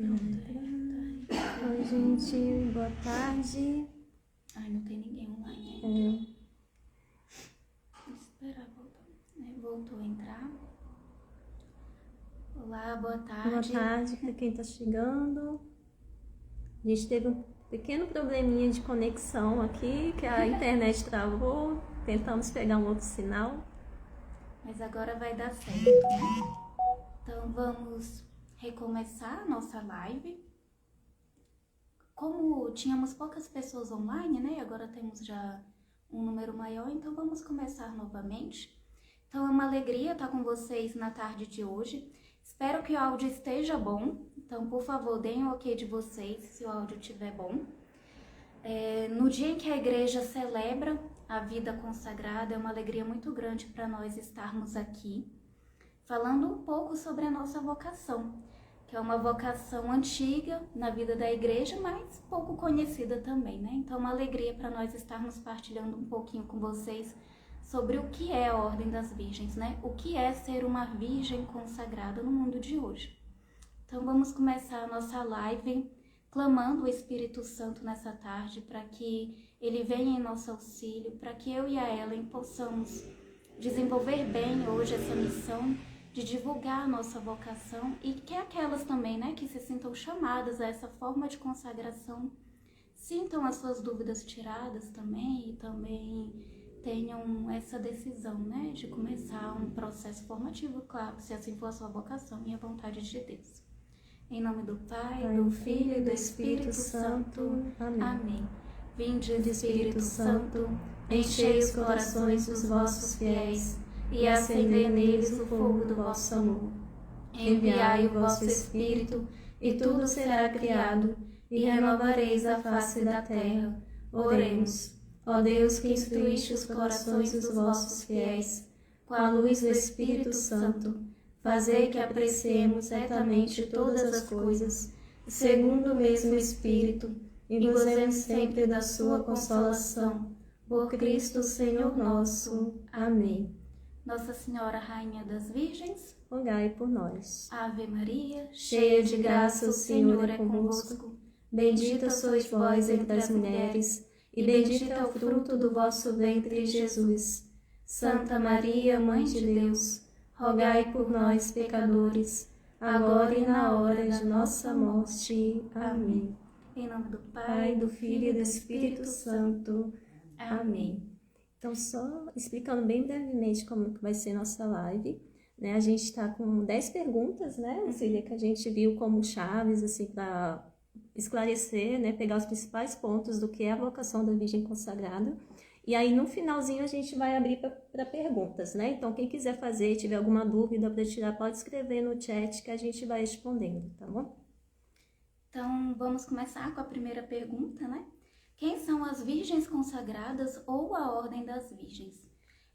Oi, gente, boa tarde. Ai, não tem ninguém online ainda. Vou esperar voltar. Voltou a entrar. Olá, boa tarde. Boa tarde para quem está chegando. A gente teve um pequeno probleminha de conexão aqui, que a internet travou. Tentamos pegar um outro sinal. Mas agora vai dar certo, né? Então vamos recomeçar a nossa live. Como tínhamos poucas pessoas online, né? Agora temos já um número maior, então vamos começar novamente. Então é uma alegria estar com vocês na tarde de hoje. Espero que o áudio esteja bom. Então, por favor, deem o ok de vocês se o áudio estiver bom. No dia em que a igreja celebra a vida consagrada, é uma alegria muito grande para nós estarmos aqui, falando um pouco sobre a nossa vocação, que é uma vocação antiga na vida da igreja, mas pouco conhecida também, né? Então, uma alegria para nós estarmos partilhando um pouquinho com vocês sobre o que é a Ordem das Virgens, né? O que é ser uma virgem consagrada no mundo de hoje. Então, vamos começar a nossa live clamando o Espírito Santo nessa tarde para que ele venha em nosso auxílio, para que eu e a Ellen possamos desenvolver bem hoje essa missão de divulgar a nossa vocação e que aquelas também, né, que se sintam chamadas a essa forma de consagração, sintam as suas dúvidas tiradas também e também tenham essa decisão, né, de começar um processo formativo, claro, se assim for a sua vocação e a vontade de Deus. Em nome do Pai, do Filho e do Espírito Santo. Amém. Vinde, Espírito Santo, enchei os corações dos vossos fiéis e acendei neles o fogo do vosso amor. Enviai o vosso Espírito, e tudo será criado, e renovareis a face da terra. Oremos. Ó Deus, que instruíste os corações dos vossos fiéis, com a luz do Espírito Santo, fazei que apreciemos retamente todas as coisas, segundo o mesmo Espírito, e gozemos sempre da sua consolação. Por Cristo, Senhor nosso. Amém. Nossa Senhora, Rainha das Virgens, rogai por nós. Ave Maria, cheia de graça, o Senhor é convosco. Bendita sois vós entre as mulheres, e bendito é o fruto do vosso ventre, Jesus. Santa Maria, Mãe de Deus, rogai por nós, pecadores, agora e na hora de nossa morte. Amém. Em nome do Pai, do Filho e do Espírito Santo. Amém. Então, só explicando bem brevemente como que vai ser nossa live, né? A gente está com 10 perguntas, né, Lucília, que a gente viu como chaves, assim, para esclarecer, né, pegar os principais pontos do que é a vocação da Virgem Consagrada. E aí, no finalzinho, a gente vai abrir para perguntas, né? Então, quem quiser fazer, tiver alguma dúvida para tirar, pode escrever no chat que a gente vai respondendo, tá bom? Então, vamos começar com a primeira pergunta, né? Quem são as Virgens Consagradas ou a Ordem das Virgens?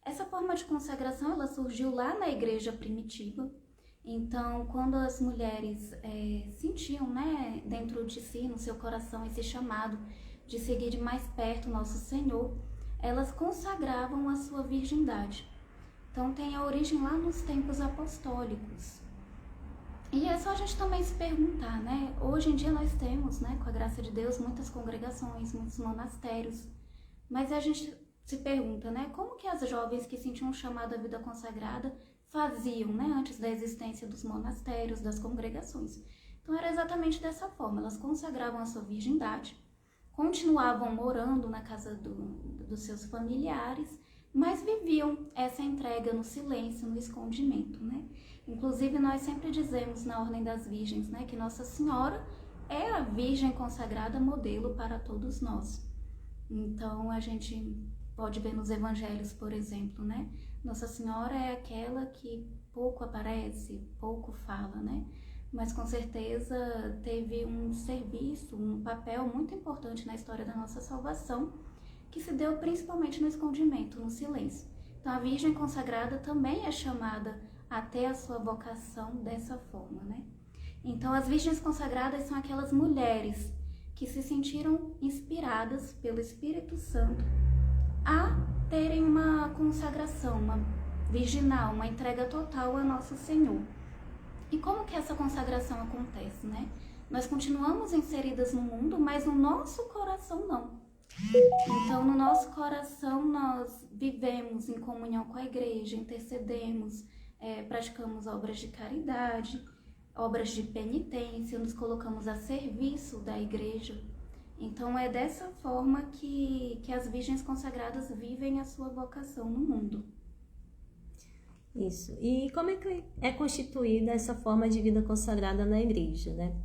Essa forma de consagração, ela surgiu lá na igreja primitiva. Então, quando as mulheres sentiam, né, dentro de si, no seu coração, esse chamado de seguir de mais perto nosso Senhor, elas consagravam a sua virgindade. Então, tem a origem lá nos tempos apostólicos. E é só a gente também se perguntar, né? Hoje em dia nós temos, né, com a graça de Deus, muitas congregações, muitos monastérios. Mas a gente se pergunta, né, como que as jovens que sentiam um chamado à vida consagrada faziam, né, antes da existência dos monastérios, das congregações? Então era exatamente dessa forma, elas consagravam a sua virgindade, continuavam morando na casa dos seus familiares, mas viviam essa entrega no silêncio, no escondimento, né? Inclusive, nós sempre dizemos na Ordem das Virgens, né, que Nossa Senhora é a Virgem consagrada modelo para todos nós. Então, a gente pode ver nos Evangelhos, por exemplo, né? Nossa Senhora é aquela que pouco aparece, pouco fala, né? Mas com certeza teve um serviço, um papel muito importante na história da nossa salvação, que se deu principalmente no escondimento, no silêncio. Então, a Virgem consagrada também é chamada até a sua vocação dessa forma, né? Então, as virgens consagradas são aquelas mulheres que se sentiram inspiradas pelo Espírito Santo a terem uma consagração, uma virginal, uma entrega total a Nosso Senhor. E como que essa consagração acontece, né? Nós continuamos inseridas no mundo, mas no nosso coração não. Então, no nosso coração, nós vivemos em comunhão com a igreja, intercedemos, praticamos obras de caridade, obras de penitência, nos colocamos a serviço da igreja. Então, é dessa forma que as virgens consagradas vivem a sua vocação no mundo. Isso. E como é que é constituída essa forma de vida consagrada na igreja, né?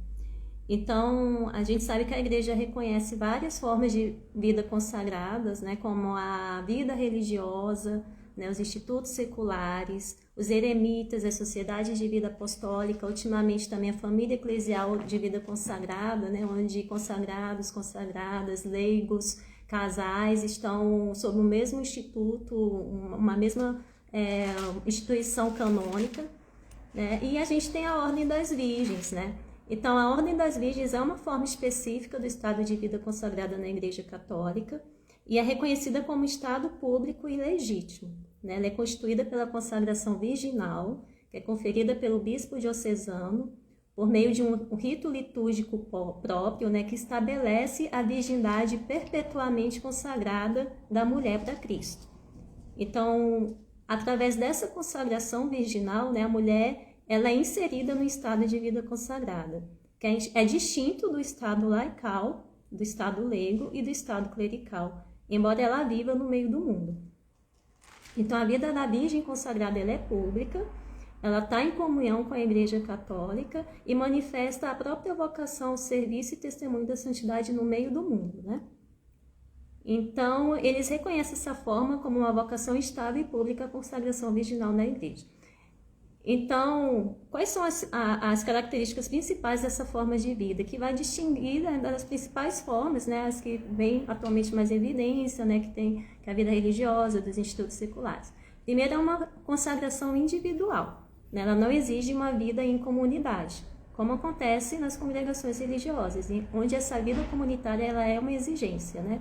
Então, a gente sabe que a igreja reconhece várias formas de vida consagradas, né? Como a vida religiosa, né? Os institutos seculares, os eremitas, as sociedades de vida apostólica, ultimamente também a família eclesial de vida consagrada, né? Onde consagrados, consagradas, leigos, casais estão sob o mesmo instituto, uma mesma instituição canônica, né? E a gente tem a Ordem das Virgens, né? Então, a Ordem das Virgens é uma forma específica do estado de vida consagrada na Igreja Católica e é reconhecida como estado público e legítimo, né? Ela é constituída pela consagração virginal, que é conferida pelo bispo diocesano, por meio de um rito litúrgico próprio, né? Que estabelece a virgindade perpetuamente consagrada da mulher para Cristo. Então, através dessa consagração virginal, né, a mulher ela é inserida no estado de vida consagrada, que é distinto do estado laical, do estado leigo e do estado clerical, embora ela viva no meio do mundo. Então, a vida da Virgem consagrada ela é pública, ela está em comunhão com a Igreja Católica e manifesta a própria vocação ao serviço e testemunho da santidade no meio do mundo, né? Então, eles reconhecem essa forma como uma vocação estável e pública, a consagração virginal na Igreja. Então, quais são as características principais dessa forma de vida, que vai distinguir das principais formas, né, as que vêm atualmente mais em evidência, né, que é a vida religiosa, dos institutos seculares. Primeiro, é uma consagração individual, né, ela não exige uma vida em comunidade, como acontece nas congregações religiosas, onde essa vida comunitária ela é uma exigência, né.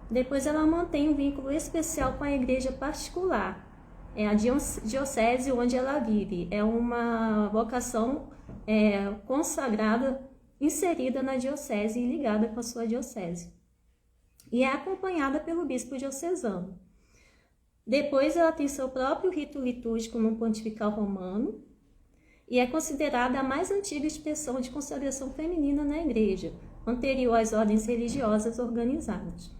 Depois, ela mantém um vínculo especial com a igreja particular, é a diocese onde ela vive, é uma vocação consagrada, inserida na diocese e ligada com a sua diocese. E é acompanhada pelo bispo diocesano. Depois ela tem seu próprio rito litúrgico no pontifical romano e é considerada a mais antiga expressão de consagração feminina na igreja, anterior às ordens religiosas organizadas.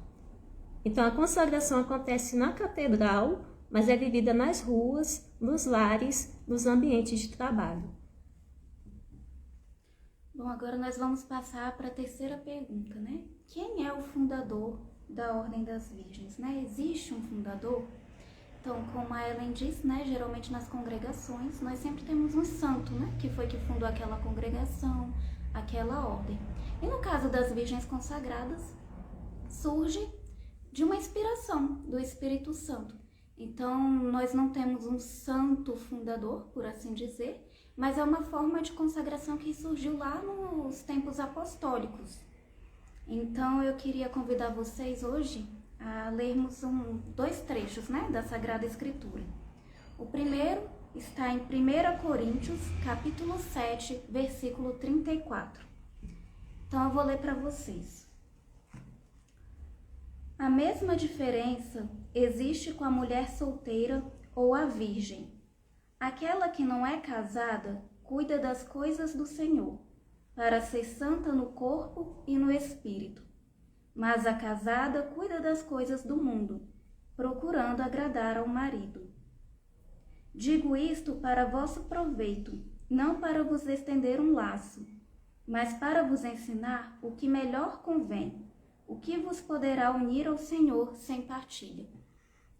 Então a consagração acontece na catedral, mas é vivida nas ruas, nos lares, nos ambientes de trabalho. Bom, agora nós vamos passar para a terceira pergunta, né? Quem é o fundador da Ordem das Virgens, né? Existe um fundador? Então, como a Ellen disse, né? Geralmente nas congregações nós sempre temos um santo, né? Que foi que fundou aquela congregação, aquela ordem. E no caso das Virgens consagradas, surge de uma inspiração do Espírito Santo. Então, nós não temos um santo fundador, por assim dizer, mas é uma forma de consagração que surgiu lá nos tempos apostólicos. Então, eu queria convidar vocês hoje a lermos dois trechos, né, da Sagrada Escritura. O primeiro está em 1 Coríntios, capítulo 7, versículo 34. Então, eu vou ler para vocês. A mesma diferença existe com a mulher solteira ou a virgem. Aquela que não é casada cuida das coisas do Senhor, para ser santa no corpo e no espírito. Mas a casada cuida das coisas do mundo, procurando agradar ao marido. Digo isto para vosso proveito, não para vos estender um laço, mas para vos ensinar o que melhor convém, o que vos poderá unir ao Senhor sem partilha.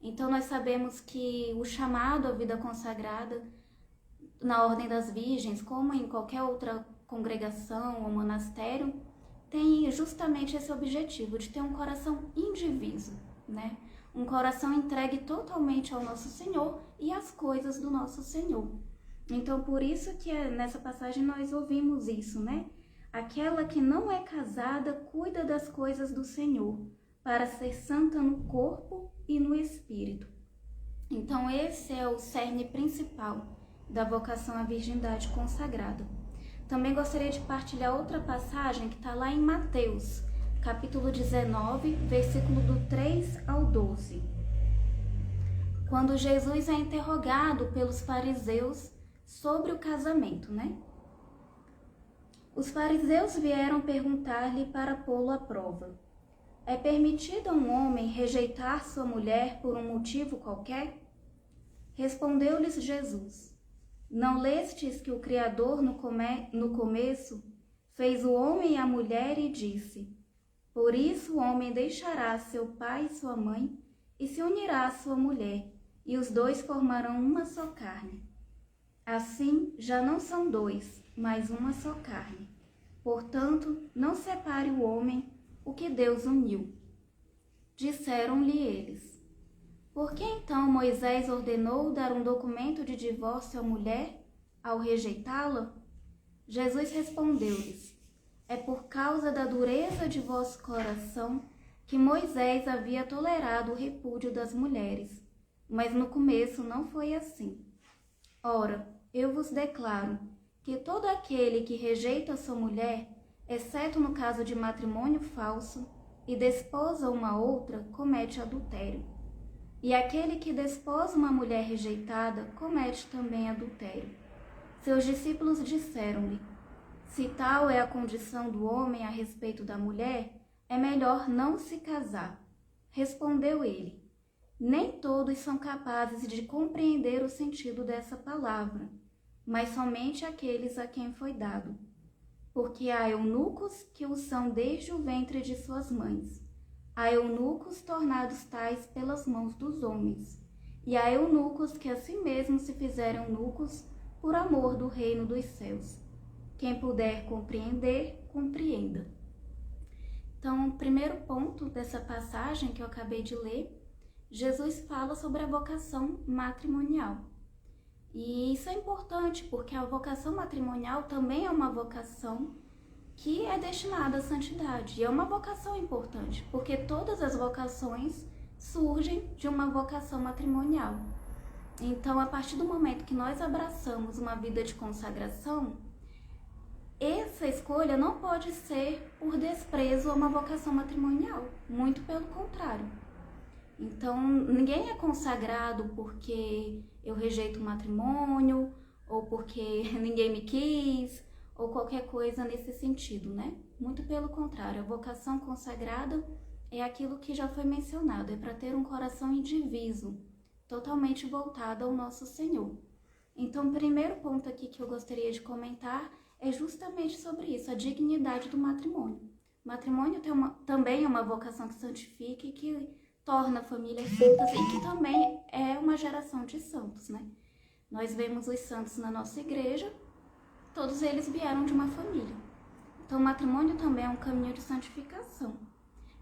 Então, nós sabemos que o chamado à vida consagrada na Ordem das Virgens, como em qualquer outra congregação ou monastério, tem justamente esse objetivo de ter um coração indiviso, né? Um coração entregue totalmente ao nosso Senhor e às coisas do nosso Senhor. Então, por isso que nessa passagem nós ouvimos isso, né? Aquela que não é casada cuida das coisas do Senhor, para ser santa no corpo e no espírito. Então, esse é o cerne principal da vocação à virgindade consagrada. também gostaria de partilhar outra passagem que está lá em Mateus, capítulo 19, versículo do 3 ao 12. Quando Jesus é interrogado pelos fariseus sobre o casamento, né? Os fariseus vieram perguntar-lhe para pô-lo à prova. É permitido a um homem rejeitar sua mulher por um motivo qualquer? Respondeu-lhes Jesus: Não lestes que o Criador no começo fez o homem e a mulher e disse: Por isso o homem deixará seu pai e sua mãe e se unirá à sua mulher, e os dois formarão uma só carne. Assim já não são dois, mas uma só carne. Portanto, não separe o homem o que Deus uniu. Disseram-lhe eles: Por que então Moisés ordenou dar um documento de divórcio à mulher ao rejeitá-la? Jesus respondeu-lhes: É por causa da dureza de vosso coração que Moisés havia tolerado o repúdio das mulheres, mas no começo não foi assim. Ora, eu vos declaro que todo aquele que rejeita sua mulher, exceto no caso de matrimônio falso, e desposa uma outra, comete adultério. E aquele que desposa uma mulher rejeitada, comete também adultério. Seus discípulos disseram-lhe: Se tal é a condição do homem a respeito da mulher, é melhor não se casar. Respondeu ele: Nem todos são capazes de compreender o sentido dessa palavra, mas somente aqueles a quem foi dado. Porque há eunucos que o são desde o ventre de suas mães. Há eunucos tornados tais pelas mãos dos homens. E há eunucos que a si mesmos se fizeram eunucos por amor do reino dos céus. Quem puder compreender, compreenda. Então, o primeiro ponto dessa passagem que eu acabei de ler, Jesus fala sobre a vocação matrimonial. E isso é importante, porque a vocação matrimonial também é uma vocação que é destinada à santidade. E é uma vocação importante, porque todas as vocações surgem de uma vocação matrimonial. Então, a partir do momento que nós abraçamos uma vida de consagração, essa escolha não pode ser por desprezo a uma vocação matrimonial, muito pelo contrário. Então, ninguém é consagrado porque eu rejeito o matrimônio, ou porque ninguém me quis, ou qualquer coisa nesse sentido, né? Muito pelo contrário, a vocação consagrada é aquilo que já foi mencionado, é para ter um coração indiviso, totalmente voltado ao nosso Senhor. Então, o primeiro ponto aqui que eu gostaria de comentar é justamente sobre isso, a dignidade do matrimônio. O matrimônio também é uma vocação que santifica e que torna famílias santas e que também é uma geração de santos, né? Nós vemos os santos na nossa igreja, todos eles vieram de uma família. Então, o matrimônio também é um caminho de santificação.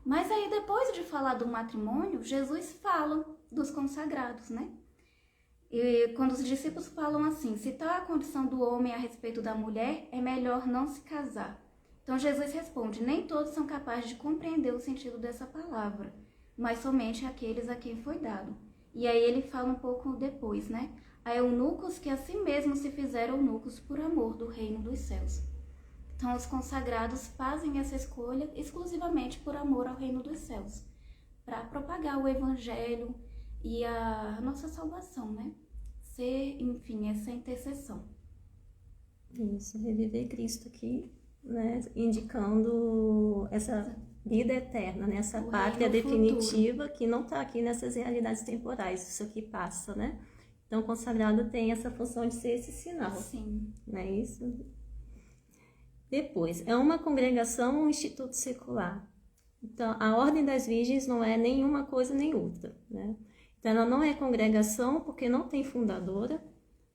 Mas aí, depois de falar do matrimônio, Jesus fala dos consagrados, né? E quando os discípulos falam assim, se tal é a condição do homem a respeito da mulher, é melhor não se casar. Então, Jesus responde, nem todos são capazes de compreender o sentido dessa palavra, mas somente aqueles a quem foi dado. E aí ele fala um pouco depois, né? Há eunucos que a si mesmos se fizeram eunucos por amor do reino dos céus. Então, os consagrados fazem essa escolha exclusivamente por amor ao reino dos céus, para propagar o evangelho e a nossa salvação, né? Ser, enfim, essa intercessão. Isso, reviver Cristo aqui, né? Indicando essa vida eterna, né? Essa pátria definitiva futuro, que não está aqui nessas realidades temporais, isso aqui passa, né? Então, o consagrado tem essa função de ser esse sinal. Sim. Não é isso? Depois, é uma congregação ou um instituto secular. Então, a Ordem das Virgens não é nenhuma coisa nem outra, né? Então, ela não é congregação porque não tem fundadora,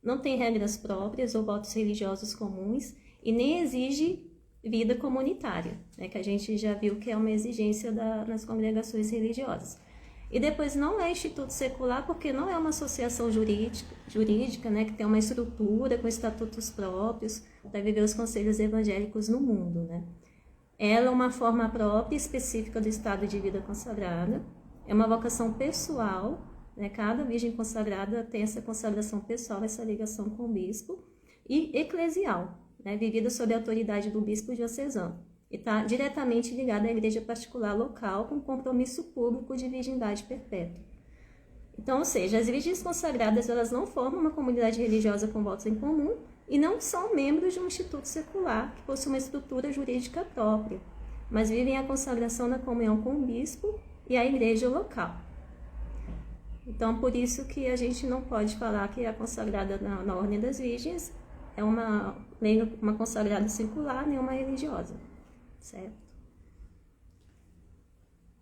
não tem regras próprias ou votos religiosos comuns e nem exige vida comunitária, né? Que a gente já viu que é uma exigência nas congregações religiosas. E depois não é instituto secular porque não é uma associação jurídica, né? Que tem uma estrutura com estatutos próprios para viver os conselhos evangélicos no mundo, né? Ela é uma forma própria e específica do estado de vida consagrada, é uma vocação pessoal, né? Cada virgem consagrada tem essa consagração pessoal, essa ligação com o bispo, e eclesial, né, vivida sob a autoridade do bispo diocesano. E está diretamente ligada à igreja particular local com compromisso público de virgindade perpétua. Então, ou seja, as virgens consagradas elas não formam uma comunidade religiosa com votos em comum e não são membros de um instituto secular que possui uma estrutura jurídica própria, mas vivem a consagração na comunhão com o bispo e a igreja local. Então, por isso que a gente não pode falar que a consagrada na Ordem das Virgens é nem uma consagrada secular, nem uma religiosa, certo?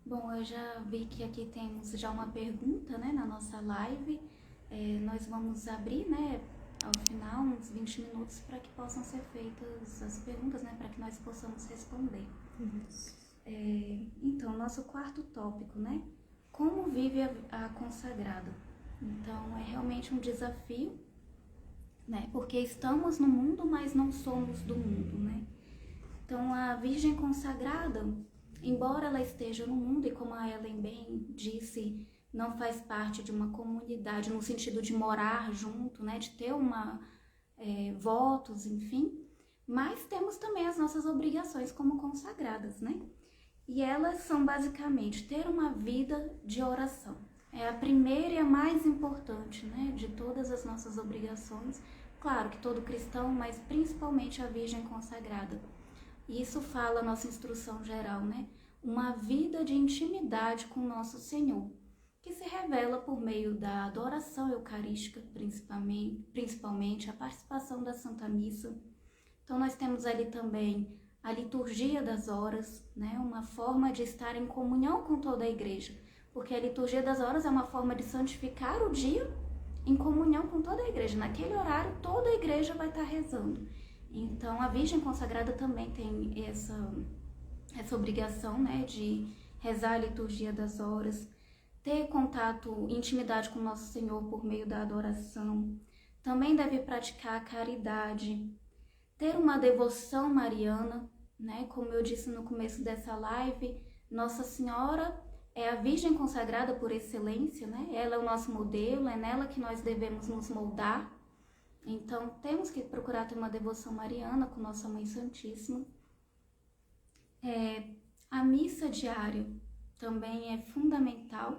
Bom, eu já vi que aqui temos já uma pergunta, né, na nossa live. Nós vamos abrir, né, ao final, uns 20 minutos para que possam ser feitas as perguntas, né, para que nós possamos responder. Então, nosso quarto tópico, né? Como vive a consagrada? Então, é realmente um desafio, né? Porque estamos no mundo, mas não somos do mundo, né? Então, a Virgem consagrada, embora ela esteja no mundo, e como a Ellen bem disse, não faz parte de uma comunidade no sentido de morar junto, né? De ter votos, enfim. Mas temos também as nossas obrigações como consagradas, né? E elas são basicamente ter uma vida de oração. É a primeira e a mais importante, né, de todas as nossas obrigações. Claro que todo cristão, mas principalmente a Virgem consagrada. E isso fala a nossa instrução geral, né? Uma vida de intimidade com o nosso Senhor, que se revela por meio da adoração eucarística, principalmente a participação da Santa Missa. Então nós temos ali também a liturgia das horas, né? Uma forma de estar em comunhão com toda a igreja, porque a liturgia das horas é uma forma de santificar o dia em comunhão com toda a igreja. Naquele horário, toda a igreja vai estar rezando. Então, a Virgem consagrada também tem essa obrigação, né? De rezar a liturgia das horas, ter contato, intimidade com Nosso Senhor por meio da adoração. Também deve praticar a caridade, ter uma devoção mariana, né? Como eu disse no começo dessa live, Nossa Senhora é a Virgem consagrada por excelência, né? Ela é o nosso modelo, é nela que nós devemos nos moldar. Então, temos que procurar ter uma devoção mariana com Nossa Mãe Santíssima. A missa diária também é fundamental,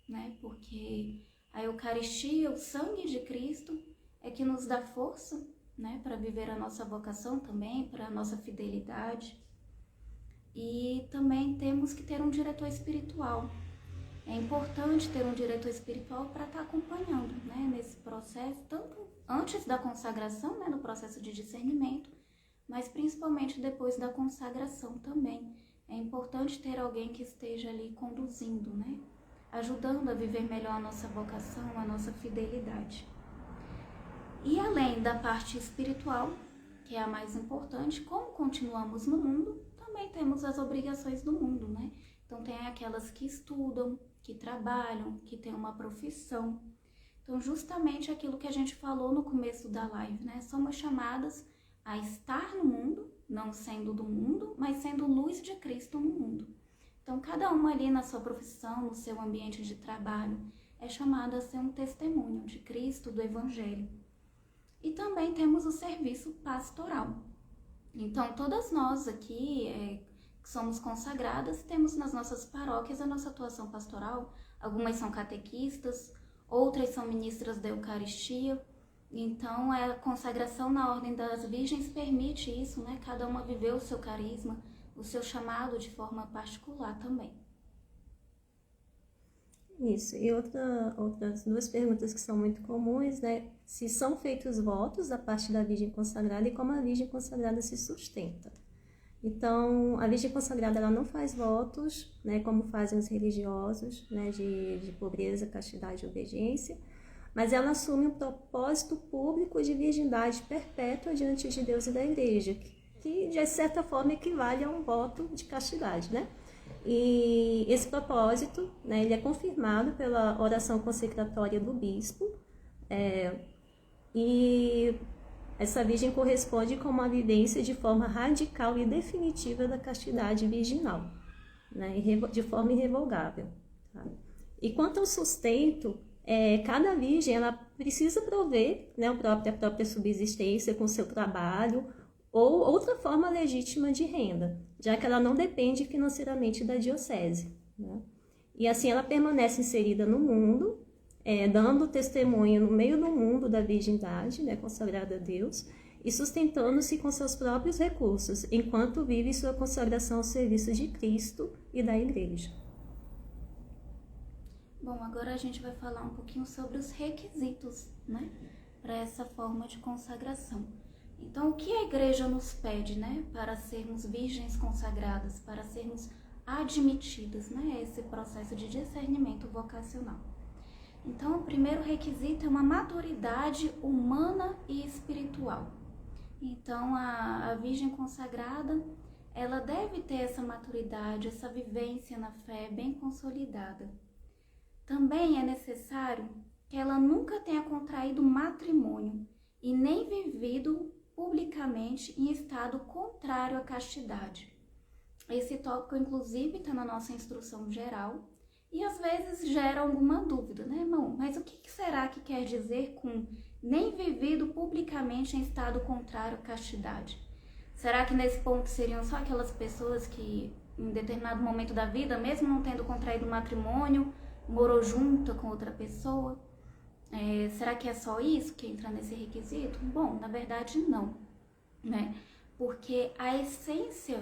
né? Porque a Eucaristia, o sangue de Cristo, é que nos dá força, né, para viver a nossa vocação também, para a nossa fidelidade. E também temos que ter um diretor espiritual. É importante ter um diretor espiritual para estar acompanhando, né, nesse processo, tanto antes da consagração, né, no processo de discernimento, mas principalmente depois da consagração também. É importante ter alguém que esteja ali conduzindo, né, ajudando a viver melhor a nossa vocação, a nossa fidelidade. E além da parte espiritual, que é a mais importante, como continuamos no mundo, também temos as obrigações do mundo, né? Então tem aquelas que estudam, que trabalham, que têm uma profissão. Então justamente aquilo que a gente falou no começo da live, né? Somos chamadas a estar no mundo, não sendo do mundo, mas sendo luz de Cristo no mundo. Então cada uma ali na sua profissão, no seu ambiente de trabalho, é chamada a ser um testemunho de Cristo, do Evangelho. E também temos o serviço pastoral. Então, todas nós aqui, que somos consagradas, temos nas nossas paróquias a nossa atuação pastoral. Algumas são catequistas, outras são ministras da Eucaristia. Então, a consagração na Ordem das Virgens permite isso, né? Cada uma viver o seu carisma, o seu chamado de forma particular também. Isso, e outras duas perguntas que são muito comuns, né? Se são feitos votos da parte da Virgem consagrada e como a Virgem consagrada se sustenta. Então, a Virgem consagrada ela não faz votos, né, como fazem os religiosos, né, de pobreza, castidade e obediência, mas ela assume um propósito público de virgindade perpétua diante de Deus e da Igreja, que de certa forma equivale a um voto de castidade, né? E esse propósito, né, ele é confirmado pela oração consecratória do bispo, e essa virgem corresponde com uma vivência de forma radical e definitiva da castidade virginal, né, de forma irrevogável. Tá? E quanto ao sustento, cada virgem ela precisa prover, né, a própria subsistência com seu trabalho ou outra forma legítima de renda, já que ela não depende financeiramente da diocese, né? E assim ela permanece inserida no mundo, dando testemunho no meio do mundo da virgindade, né, consagrada a Deus, e sustentando-se com seus próprios recursos, enquanto vive sua consagração ao serviço de Cristo e da Igreja. Bom, agora a gente vai falar um pouquinho sobre os requisitos, né, para essa forma de consagração. Então, o que a Igreja nos pede, né, para sermos virgens consagradas, para sermos admitidas, né, a esse processo de discernimento vocacional? Então, o primeiro requisito é uma maturidade humana e espiritual. Então, a virgem consagrada, ela deve ter essa maturidade, essa vivência na fé bem consolidada. Também é necessário que ela nunca tenha contraído matrimônio e nem vivido publicamente em estado contrário à castidade. Esse tópico, inclusive, está na nossa instrução geral e às vezes gera alguma dúvida, né, irmão? Mas o que será que quer dizer com nem vivido publicamente em estado contrário à castidade? Será que nesse ponto seriam só aquelas pessoas que, em determinado momento da vida, mesmo não tendo contraído matrimônio, morou junto com outra pessoa? Será que é só isso que entra nesse requisito? Bom, na verdade não, né? Porque a essência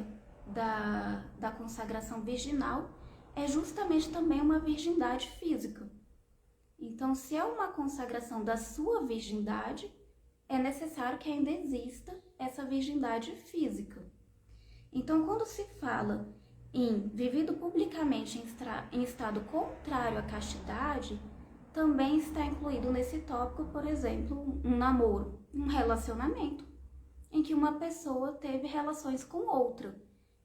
da consagração virginal é justamente também uma virgindade física. Então, se é uma consagração da sua virgindade, é necessário que ainda exista essa virgindade física. Então, quando se fala em vivido publicamente em estado contrário à castidade, também está incluído nesse tópico, por exemplo, um namoro, um relacionamento, em que uma pessoa teve relações com outra.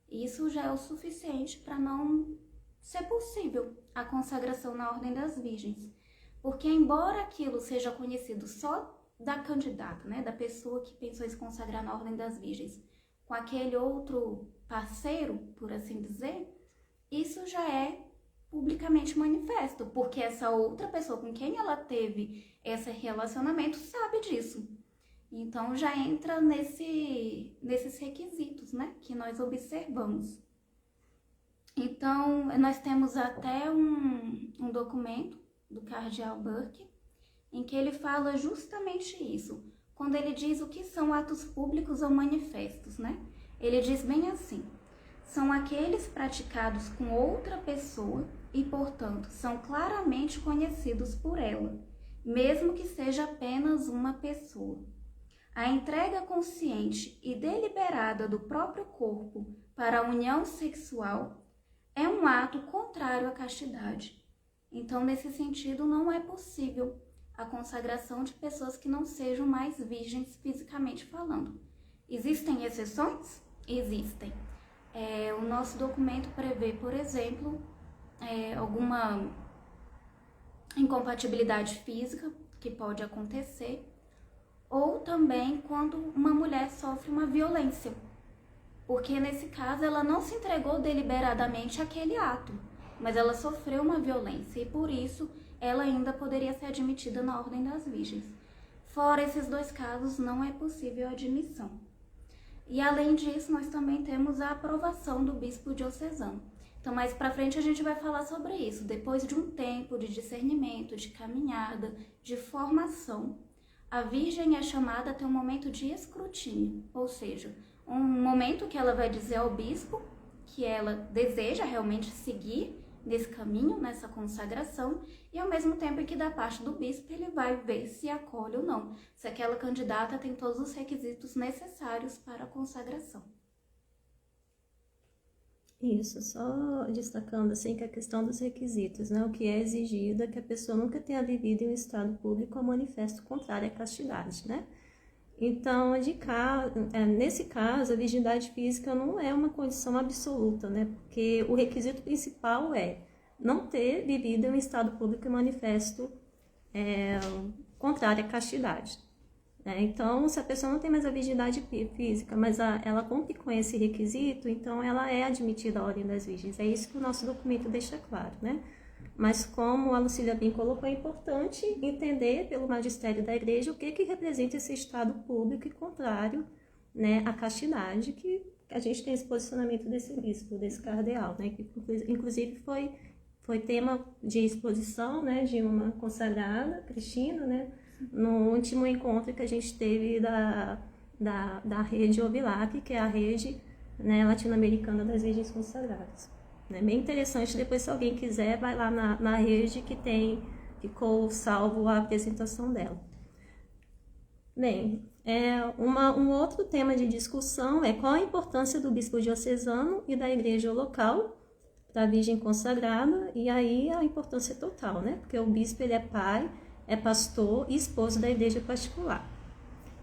Isso já é o suficiente para não ser possível a consagração na Ordem das Virgens. Porque, embora aquilo seja conhecido só da candidata, né, da pessoa que pensou em se consagrar na Ordem das Virgens, com aquele outro parceiro, por assim dizer, isso já é publicamente manifesto, porque essa outra pessoa com quem ela teve esse relacionamento sabe disso. Então já entra nesses requisitos, né, que nós observamos. Então nós temos até um documento do Cardeal Burke, em que ele fala justamente isso, quando ele diz o que são atos públicos ou manifestos, né? Ele diz bem assim: são aqueles praticados com outra pessoa e, portanto, são claramente conhecidos por ela, mesmo que seja apenas uma pessoa. A entrega consciente e deliberada do próprio corpo para a união sexual é um ato contrário à castidade. Então, nesse sentido, não é possível a consagração de pessoas que não sejam mais virgens fisicamente falando. Existem exceções? Existem. O nosso documento prevê, por exemplo, alguma incompatibilidade física que pode acontecer, ou também quando uma mulher sofre uma violência, porque nesse caso ela não se entregou deliberadamente àquele ato, mas ela sofreu uma violência e por isso ela ainda poderia ser admitida na Ordem das Virgens. Fora esses dois casos, não é possível a admissão. E além disso, nós também temos a aprovação do bispo diocesano. Então, mais para frente a gente vai falar sobre isso. Depois de um tempo de discernimento, de caminhada, de formação, a Virgem é chamada a ter um momento de escrutínio, ou seja, um momento que ela vai dizer ao bispo que ela deseja realmente seguir nesse caminho, nessa consagração, e ao mesmo tempo que da parte do bispo ele vai ver se acolhe ou não, se aquela candidata tem todos os requisitos necessários para a consagração. Isso, só destacando assim que a questão dos requisitos, né? O que é exigido é que a pessoa nunca tenha vivido em um estado público ou manifesto contrário à castidade, né? Então, nesse caso, a virgindade física não é uma condição absoluta, né? Porque o requisito principal é não ter vivido em um estado público e manifesto contrário à castidade. Então, se a pessoa não tem mais a virgindade física, mas ela cumpre com esse requisito, então ela é admitida à Ordem das Virgens. É isso que o nosso documento deixa claro, né? Mas como a Lucília bem colocou, é importante entender pelo magistério da Igreja o que representa esse estado público e contrário, né, a castidade, que a gente tem esse posicionamento desse bispo, desse cardeal, né, que inclusive foi tema de exposição, né, de uma consagrada, Cristina, né, no último encontro que a gente teve da rede Ovilac, que é a rede, né, latino-americana das Virgens Consagradas. É bem interessante, depois se alguém quiser, vai lá na rede que ficou salvo a apresentação dela. Bem, um outro tema de discussão é qual a importância do bispo diocesano e da igreja local para a Virgem consagrada, e aí a importância total, né? Porque o bispo ele é pai, é pastor e esposo da igreja particular.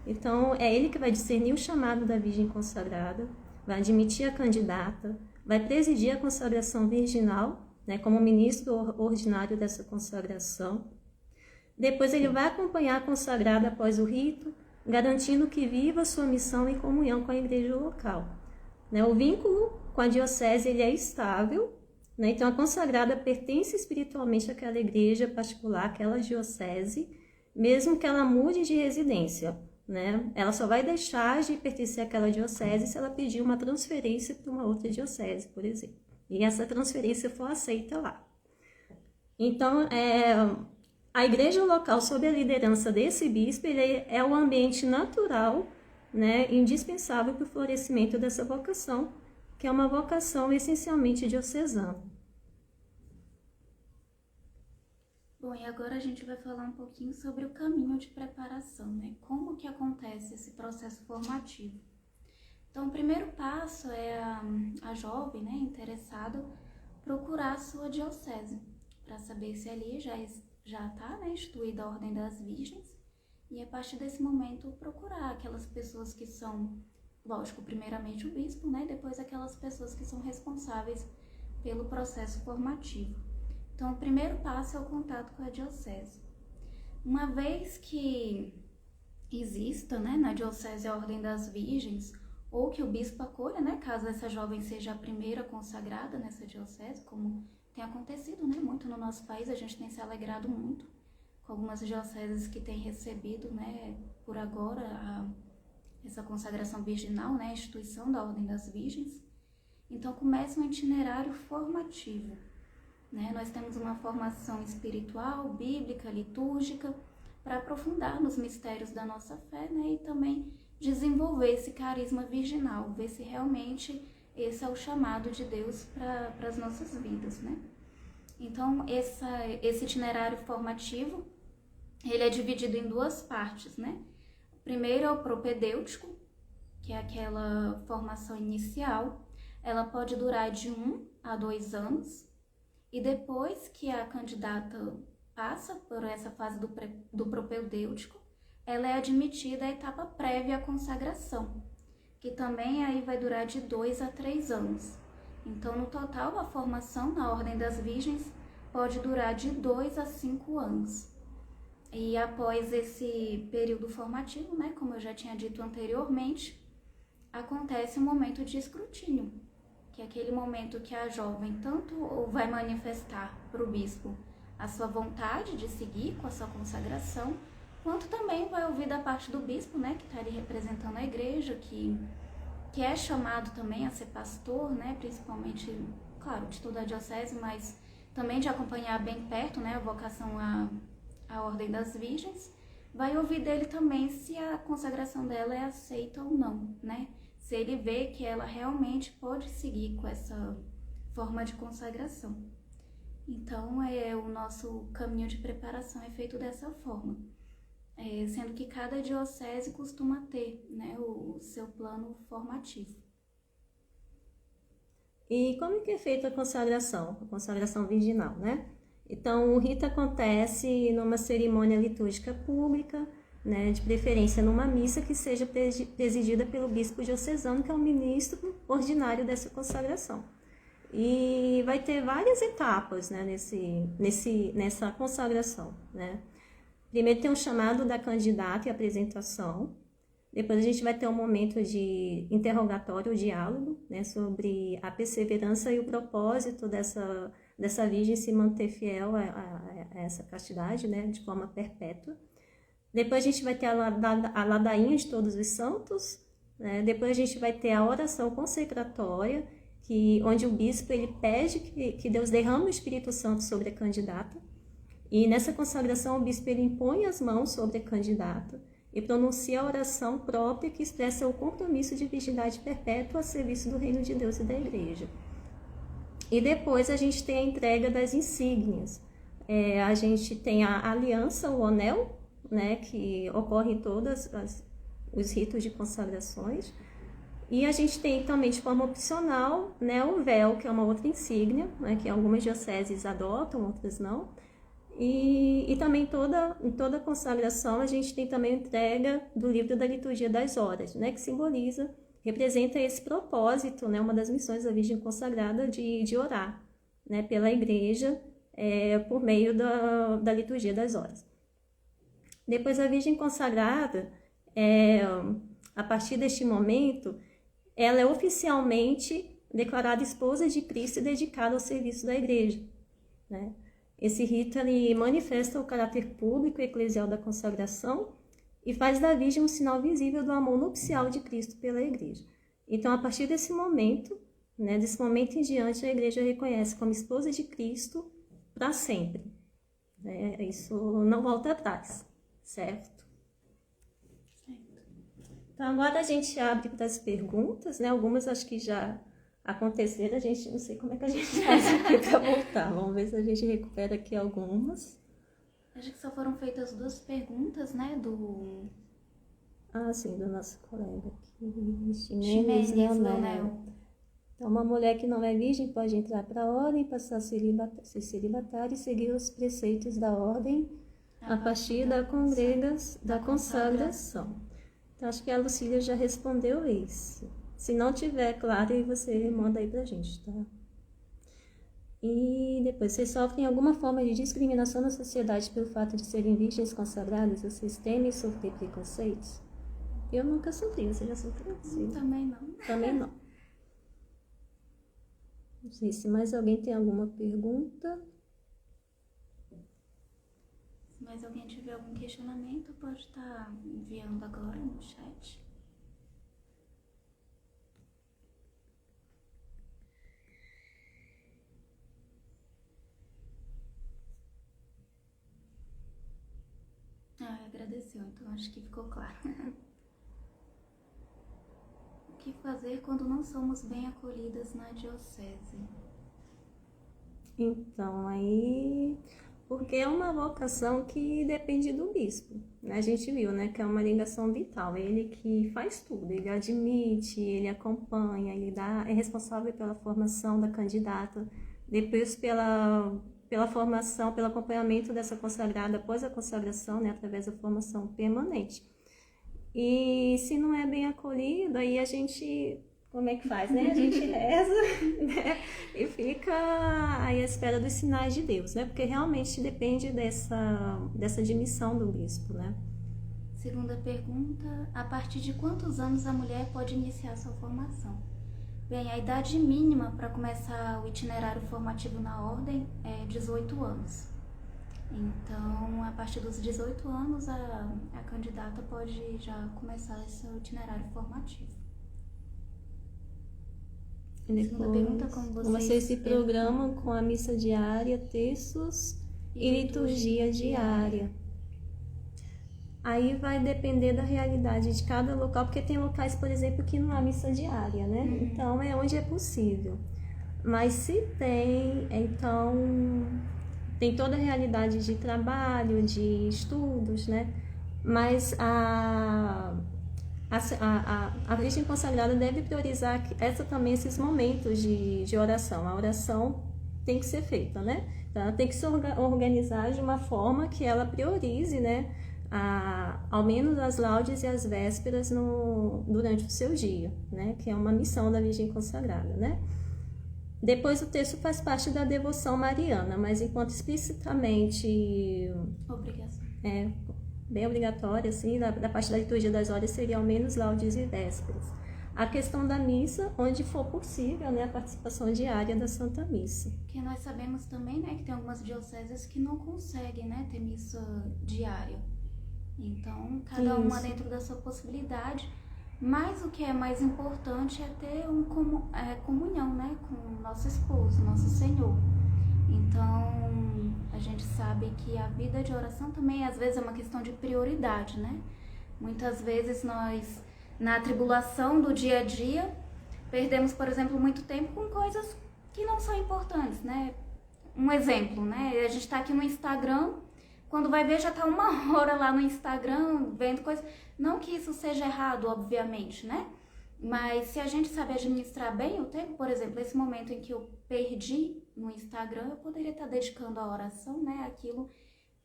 Então, é ele que vai discernir o chamado da Virgem consagrada, vai admitir a candidata, vai presidir a consagração virginal, né, como ministro ordinário dessa consagração. Depois ele vai acompanhar a consagrada após o rito, garantindo que viva sua missão em comunhão com a igreja local. Né, o vínculo com a diocese ele é estável, né, então a consagrada pertence espiritualmente àquela igreja particular, àquela diocese, mesmo que ela mude de residência. Né? Ela só vai deixar de pertencer àquela diocese se ela pedir uma transferência para uma outra diocese, por exemplo. E essa transferência for aceita lá. Então, a igreja local, sob a liderança desse bispo, ele é o ambiente natural, né, indispensável para o florescimento dessa vocação, que é uma vocação essencialmente diocesana. Bom, e agora a gente vai falar um pouquinho sobre o caminho de preparação, né? Como que acontece esse processo formativo. Então, o primeiro passo é a jovem, né, interessada, procurar a sua diocese, para saber se ali já está, né, instituída a Ordem das Virgens, e a partir desse momento procurar aquelas pessoas que são, lógico, primeiramente o bispo, né, depois aquelas pessoas que são responsáveis pelo processo formativo. Então, o primeiro passo é o contato com a diocese. Uma vez que exista, né, na diocese a Ordem das Virgens, ou que o bispo acolha, né, caso essa jovem seja a primeira consagrada nessa diocese, como tem acontecido, né, muito no nosso país, a gente tem se alegrado muito com algumas dioceses que têm recebido, né, por agora essa consagração virginal, né, a instituição da Ordem das Virgens. Então, começa um itinerário formativo. Né? Nós temos uma formação espiritual, bíblica, litúrgica, para aprofundar nos mistérios da nossa fé, né? E também desenvolver esse carisma virginal, ver se realmente esse é o chamado de Deus para as nossas vidas. Né? Então, esse itinerário formativo, ele é dividido em duas partes. Né? O primeiro é o propedêutico, que é aquela formação inicial, ela pode durar de 1 a 2 anos, e depois que a candidata passa por essa fase do propedêutico, ela é admitida à etapa prévia à consagração, que também aí vai durar de 2 a 3 anos. Então, no total, a formação na Ordem das Virgens pode durar de 2 a 5 anos. E após esse período formativo, né, como eu já tinha dito anteriormente, acontece um momento de escrutínio, que é aquele momento que a jovem tanto vai manifestar para o bispo a sua vontade de seguir com a sua consagração, quanto também vai ouvir da parte do bispo, né, que está ali representando a igreja, que é chamado também a ser pastor, né, principalmente, claro, de toda a diocese, mas também de acompanhar bem perto, né, a vocação à Ordem das Virgens, vai ouvir dele também se a consagração dela é aceita ou não, né? Se ele vê que ela realmente pode seguir com essa forma de consagração. Então, o nosso caminho de preparação é feito dessa forma, sendo que cada diocese costuma ter, né, o seu plano formativo. E como que é feita a consagração virginal, né? Então, o rito acontece numa cerimônia litúrgica pública, né, de preferência numa missa que seja presidida pelo bispo diocesano, que é o ministro ordinário dessa consagração. E vai ter várias etapas, né, nessa consagração. Né? Primeiro tem um chamado da candidata e apresentação. Depois a gente vai ter um momento de interrogatório, diálogo, né, sobre a perseverança e o propósito dessa virgem se manter fiel a essa castidade, né, de forma perpétua. Depois a gente vai ter a ladainha de todos os santos, né? Depois a gente vai ter a oração consecratória, onde o bispo ele pede que Deus derrame o Espírito Santo sobre a candidata. E nessa consagração o bispo ele impõe as mãos sobre a candidata e pronuncia a oração própria que expressa o compromisso de virgindade perpétua a serviço do reino de Deus e da igreja. E depois a gente tem a entrega das insígnias. A gente tem a aliança, o anel, né, que ocorre em todos os ritos de consagrações. E a gente tem também de forma opcional, né, o véu, que é uma outra insígnia, né, que algumas dioceses adotam, outras não. E também em toda consagração a gente tem também a entrega do livro da liturgia das horas, né, que representa esse propósito, né, uma das missões da Virgem consagrada de orar, né, pela igreja por meio da liturgia das horas. Depois a Virgem consagrada, a partir deste momento, ela é oficialmente declarada esposa de Cristo e dedicada ao serviço da igreja, né? Esse rito ele manifesta o caráter público e eclesial da consagração e faz da Virgem um sinal visível do amor nupcial de Cristo pela igreja. Então, a partir desse momento, né, desse momento em diante, a igreja reconhece como esposa de Cristo para sempre. Isso não volta atrás, certo? Então, agora a gente abre para as perguntas, né? Algumas acho que já aconteceram, a gente não sei como é que a gente faz aqui para voltar. Vamos ver se a gente recupera aqui algumas. Acho que só foram feitas 2 perguntas, né? Sim, do nosso colega aqui, Ximenes Leonel. Então, uma mulher que não é virgem pode entrar para a ordem, passar a ser celibatária e seguir os preceitos da ordem a partir da consagração. Então, acho que a Lucília já respondeu isso. Se não tiver claro, aí você manda aí pra gente, tá? E depois, vocês sofrem alguma forma de discriminação na sociedade pelo fato de serem virgens consagradas? Vocês temem sofrer preconceitos? Eu nunca sofri, você já sofreu? Sim. Também não. Também não. Não sei se mais alguém tem alguma pergunta. Se mais alguém tiver algum questionamento, pode estar enviando agora no chat. Agradeceu, então acho que ficou claro. O que fazer quando não somos bem acolhidas na diocese? Então, aí... Porque é uma vocação que depende do bispo, né? A gente viu, né, que é uma ligação vital. Ele que faz tudo, ele admite, ele acompanha, é responsável pela formação da candidata, depois pela formação, pelo acompanhamento dessa consagrada após a consagração, né, através da formação permanente. E se não é bem acolhido, aí a gente, como é que faz, né? A gente reza, né, e fica aí à espera dos sinais de Deus, né? Porque realmente depende dessa admissão do bispo, né? Segunda pergunta, a partir de quantos anos a mulher pode iniciar sua formação? Bem, a idade mínima para começar o itinerário formativo na ordem é 18 anos. Então, a partir dos 18 anos, a candidata pode já começar esse itinerário formativo. Segunda pergunta, como vocês se programam com a missa diária, terços e liturgia diária? Aí vai depender da realidade de cada local, porque tem locais, por exemplo, que não há missa diária, né? Então, é onde é possível. Mas se tem, então, tem toda a realidade de trabalho, de estudos, né? Mas a Virgem Consagrada deve priorizar esses momentos de oração. A oração tem que ser feita, né? Então, ela tem que se organizar de uma forma que ela priorize, né? Ao menos as laudes e as vésperas durante o seu dia, né? Que é uma missão da Virgem Consagrada, né? Depois o texto faz parte da devoção mariana, mas enquanto explicitamente bem obrigatória, assim, da parte da liturgia das horas seria ao menos laudes e vésperas. A questão da missa, onde for possível, né, a participação diária da Santa Missa. Que nós sabemos também, né, que tem algumas dioceses que não conseguem, né, ter missa diária. Então, cada uma dentro da sua possibilidade, Mas o que é mais importante é ter comunhão, né, com o nosso esposo, nosso Senhor. Então, a gente sabe que a vida de oração também, às vezes, é uma questão de prioridade, né? Muitas vezes nós, na tribulação do dia a dia, perdemos, por exemplo, muito tempo com coisas que não são importantes, né? Um exemplo, né? A gente tá aqui no Instagram, quando vai ver já tá 1 hora lá no Instagram, vendo coisas. Não que isso seja errado, obviamente, né? Mas se a gente sabe administrar bem o tempo, por exemplo, esse momento em que eu perdi no Instagram, eu poderia estar dedicando à oração, né? Aquilo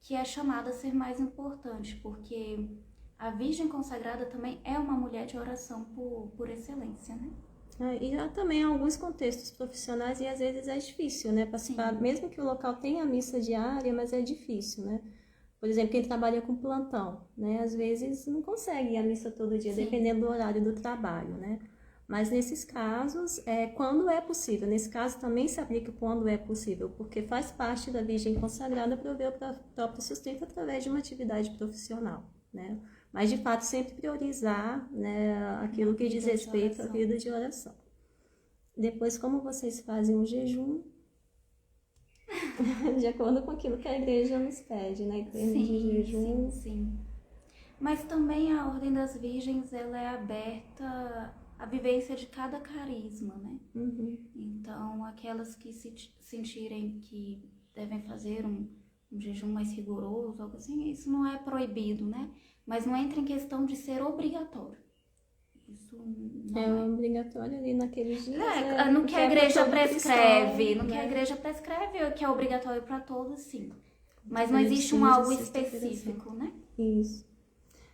que é chamado a ser mais importante, porque a Virgem Consagrada também é uma mulher de oração por excelência, né? E há também alguns contextos profissionais e às vezes é difícil, né? Participar, mesmo que o local tenha a missa diária, mas é difícil, né? Por exemplo, quem trabalha com plantão, né? Às vezes não consegue ir à missa todo dia, Sim. dependendo do horário do trabalho, né? Mas nesses casos, quando é possível. Nesse caso também se aplica quando é possível, porque faz parte da Virgem Consagrada prover o próprio sustento através de uma atividade profissional, né? Mas, de fato, sempre priorizar, né, aquilo que diz respeito à vida de oração. Depois, como vocês fazem o jejum, de acordo com aquilo que a igreja nos pede, né? Em termos de jejum. Sim. Mas também a Ordem das Virgens, ela é aberta à vivência de cada carisma, né? Uhum. Então, aquelas que se sentirem que devem fazer um jejum mais rigoroso, algo assim, isso não é proibido, né? Mas não entra em questão de ser obrigatório. Isso não é obrigatório ali naqueles dias. No que a igreja prescreve, cristão, no que né? a igreja prescreve, que é obrigatório para todos, sim. Mas não existe um algo específico, né? Isso.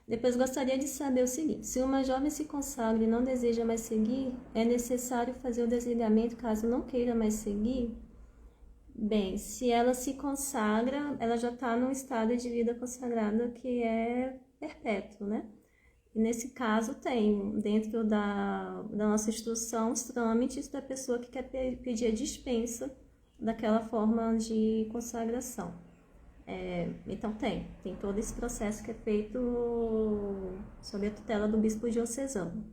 Depois gostaria de saber o seguinte: se uma jovem se consagra e não deseja mais seguir, é necessário fazer o desligamento caso não queira mais seguir? Bem, se ela se consagra, ela já está num estado de vida consagrada que é perpétuo, né? E nesse caso tem, dentro da nossa instrução, os trâmites da pessoa que quer pedir a dispensa daquela forma de consagração. Então tem todo esse processo que é feito sob a tutela do bispo diocesano,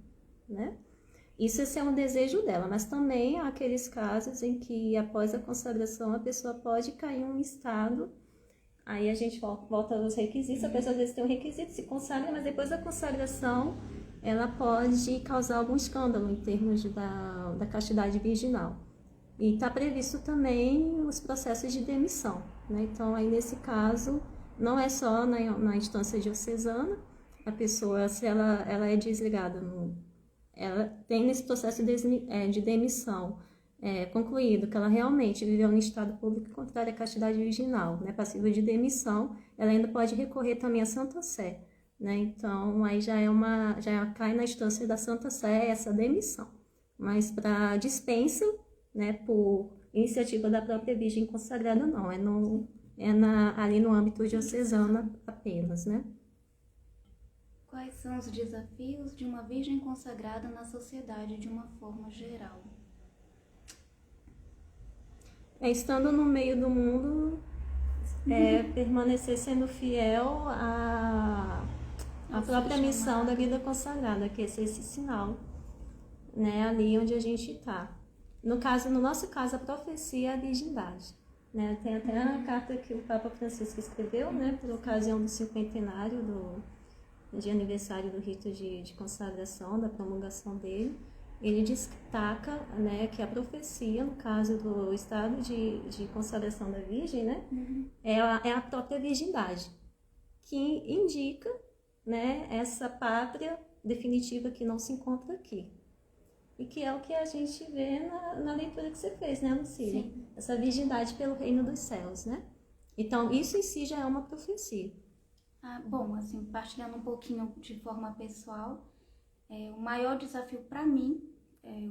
né? Isso é um desejo dela, mas também há aqueles casos em que após a consagração a pessoa pode cair em um estado, aí a gente volta aos requisitos, a pessoa às vezes tem um requisito, se consagra, mas depois da consagração ela pode causar algum escândalo em termos da castidade virginal. E está previsto também os processos de demissão, né? Então, aí nesse caso, não é só na instância diocesana, a pessoa, se ela é desligada, ela tem nesse processo de demissão concluído que ela realmente viveu no estado público contrário à castidade virginal, né? Passível de demissão, ela ainda pode recorrer também à Santa Sé, né? Então, aí já cai na instância da Santa Sé essa demissão. Mas para dispensa, né, por iniciativa da própria Virgem Consagrada, não. Ali no âmbito diocesano apenas, né? Quais são os desafios de uma Virgem Consagrada na sociedade de uma forma geral? Estando no meio do mundo, permanecer sendo fiel à própria missão da vida consagrada, que é ser esse sinal, né, ali onde a gente está. No nosso caso, a profecia é a virgindade. Né? Tem até a carta que o Papa Francisco escreveu, né, por ocasião do 50º de aniversário do rito de consagração, da promulgação dele. Ele destaca, né, que a profecia, no caso do estado de consagração da Virgem, né, é a própria virgindade, que indica, né, essa pátria definitiva que não se encontra aqui. E que é o que a gente vê na leitura que você fez, né, Lucília? Sim. Essa virgindade pelo reino dos céus, né? Então, isso em si já é uma profecia. Bom, assim, partilhando um pouquinho de forma pessoal, o maior desafio para mim,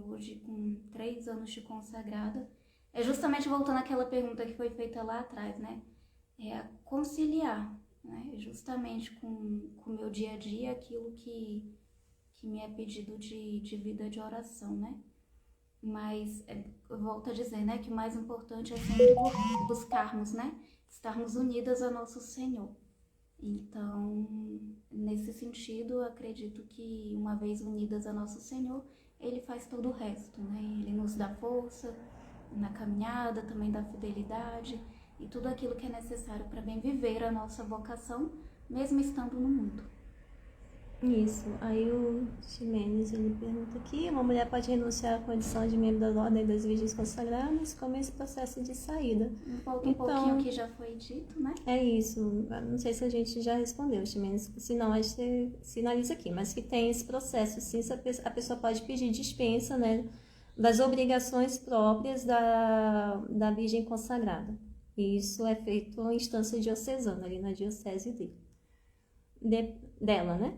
hoje com 3 anos de consagrada, é justamente voltando àquela pergunta que foi feita lá atrás, né? É conciliar, né? Justamente com o meu dia a dia, aquilo que me é pedido de vida de oração, né? Mas, eu volto a dizer, né, que o mais importante é sempre buscarmos, né? Estarmos unidas a nosso Senhor. Então, nesse sentido, acredito que uma vez unidas a Nosso Senhor, Ele faz todo o resto, né? Ele nos dá força na caminhada, também dá fidelidade e tudo aquilo que é necessário para bem viver a nossa vocação, mesmo estando no mundo. Isso. Aí o Ximenes, ele pergunta aqui, uma mulher pode renunciar à condição de membro da Ordem das Virgens Consagradas como esse processo de saída. Volta um pouquinho que já foi dito, né? É isso. Não sei se a gente já respondeu, Ximenes, se não, a gente sinaliza aqui, mas que tem esse processo, sim, a pessoa pode pedir dispensa, né, das obrigações próprias da Virgem Consagrada. E isso é feito em instância diocesana, ali na diocese dela, né?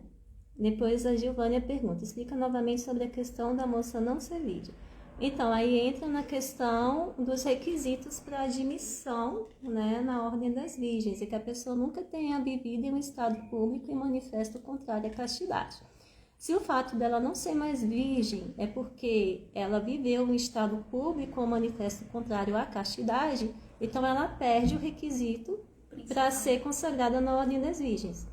Depois a Gilvânia pergunta, explica novamente sobre a questão da moça não ser virgem. Então, aí entra na questão dos requisitos para admissão, né, na Ordem das Virgens, e que a pessoa nunca tenha vivido em um estado público e manifesto contrário à castidade. Se o fato dela não ser mais virgem é porque ela viveu em estado público ou manifesto contrário à castidade, então ela perde o requisito para ser consagrada na Ordem das Virgens.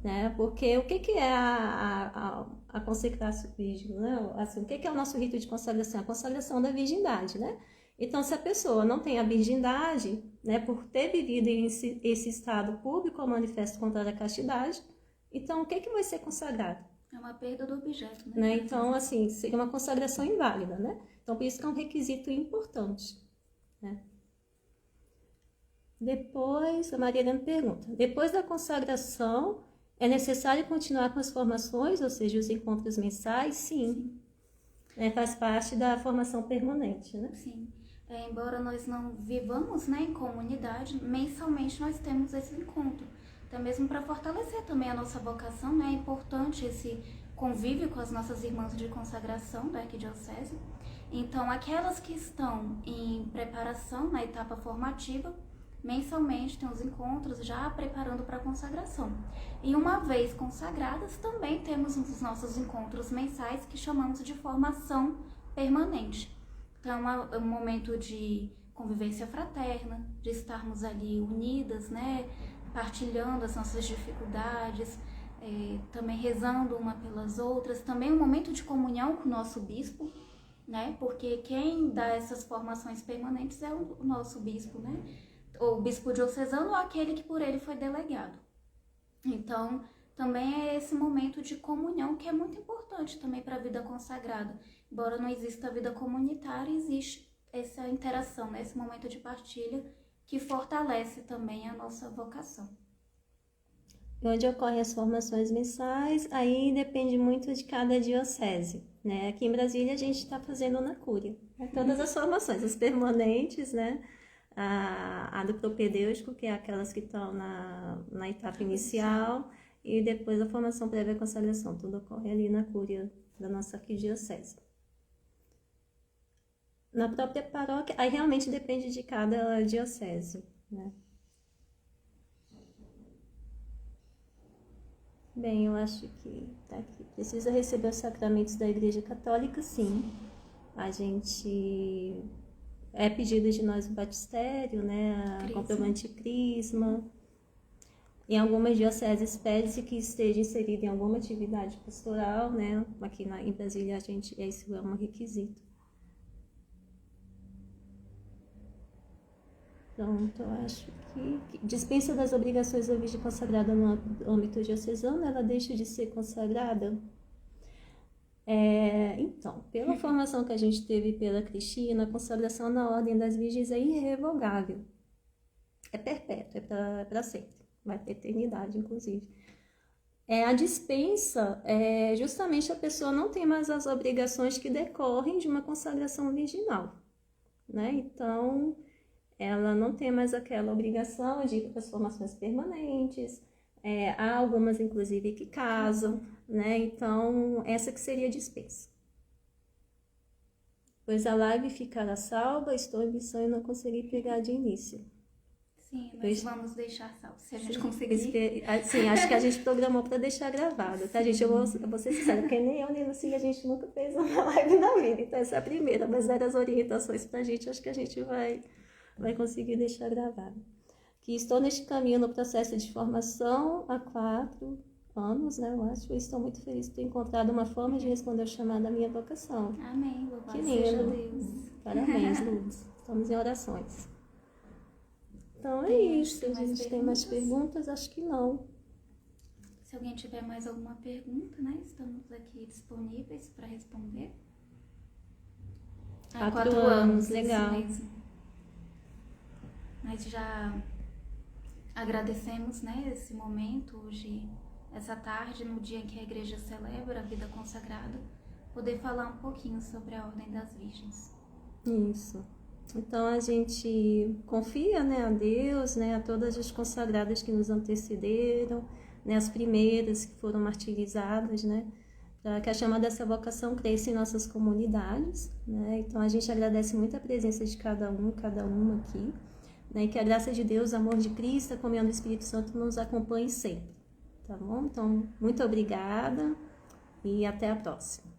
Né? Porque o que é a consagração virgem? Né? Assim, o que é o nosso rito de consagração? A consagração da virgindade. Né? Então, se a pessoa não tem a virgindade, né, por ter vivido em esse estado público ou manifesto contrário à castidade, então o que vai ser consagrado? É uma perda do objeto. Né? Então, assim, seria uma consagração inválida. Né? Então, por isso que é um requisito importante. Né? Depois, a Maria Helena pergunta, depois da consagração, é necessário continuar com as formações, ou seja, os encontros mensais? Sim. Faz parte da formação permanente, né? Sim. Embora nós não vivamos, né, em comunidade, mensalmente nós temos esse encontro. Até mesmo para fortalecer também a nossa vocação, né? É importante esse convívio com as nossas irmãs de consagração da Arquidiocese. Então, aquelas que estão em preparação na etapa formativa, mensalmente tem os encontros já preparando para a consagração. E uma vez consagradas, também temos os nossos encontros mensais que chamamos de formação permanente. Então é um momento de convivência fraterna, de estarmos ali unidas, né, partilhando as nossas dificuldades, também rezando uma pelas outras, também um momento de comunhão com o nosso bispo, né, porque quem dá essas formações permanentes é o nosso bispo, né, ou bispo diocesano ou aquele que por ele foi delegado. Então, também é esse momento de comunhão que é muito importante também para a vida consagrada. Embora não exista a vida comunitária, existe essa interação, né? Esse momento de partilha que fortalece também a nossa vocação. Onde ocorrem as formações mensais, aí depende muito de cada diocese, né? Aqui em Brasília a gente está fazendo na Cúria, né? Todas as formações, as permanentes, né? A do propedêutico, que é aquelas que estão na etapa inicial, e depois a formação prévia à consagração. Tudo ocorre ali na Cúria da nossa arquidiocese. Na própria paróquia, aí realmente depende de cada diocese, né? Bem, eu acho que tá aqui. Precisa receber os sacramentos da Igreja Católica, sim. A gente é pedido de nós o batistério, né? A comprovante de crisma. Em algumas dioceses pede-se que esteja inserido em alguma atividade pastoral, né? Aqui em Brasília isso é um requisito. Pronto, eu acho que dispensa das obrigações da Virgem consagrada no âmbito diocesano, ela deixa de ser consagrada? Então, pela formação que a gente teve pela Cristina, a consagração na Ordem das Virgens é irrevogável. É perpétua, é para sempre. Vai ter eternidade, inclusive. A dispensa é justamente a pessoa não tem mais as obrigações que decorrem de uma consagração virginal, né? Então, ela não tem mais aquela obrigação de ir para as formações permanentes, há algumas, inclusive, que casam, né? Então, essa que seria a dispensa. Pois a live ficará salva, estou em missão e não consegui pegar de início. Sim, nós vamos deixar salvo, se a gente conseguir. Sim, acho que a gente programou para deixar gravado, tá, gente? Eu vou ser sincera, porque nem eu, nem Lucília, a gente nunca fez uma live na vida, então essa é a primeira, mas eram as orientações pra gente, acho que a gente vai conseguir deixar gravado. que estou neste caminho no processo de formação há 4 anos, né, eu acho, e estou muito feliz por ter encontrado uma forma de responder ao chamado da minha vocação. Amém, louvado Que seja lindo. Deus. Parabéns, Lourdes. Estamos em orações. Então é Tem isso. A mais gente tem mais perguntas? Acho que não. Se alguém tiver mais alguma pergunta, né? Estamos aqui disponíveis para responder. 4 anos, legal. Isso mesmo. Mas já agradecemos, né, esse momento, hoje, essa tarde, no dia em que a igreja celebra a vida consagrada, poder falar um pouquinho sobre a Ordem das Virgens. Isso. Então a gente confia, né, a Deus, né, a todas as consagradas que nos antecederam, né, as primeiras que foram martirizadas, né, para que a chama dessa vocação cresça em nossas comunidades, né. Então a gente agradece muito a presença de cada uma aqui, né, e que a graça de Deus, o amor de Cristo, a comunhão do Espírito Santo nos acompanhe sempre, tá bom? Então, muito obrigada e até a próxima.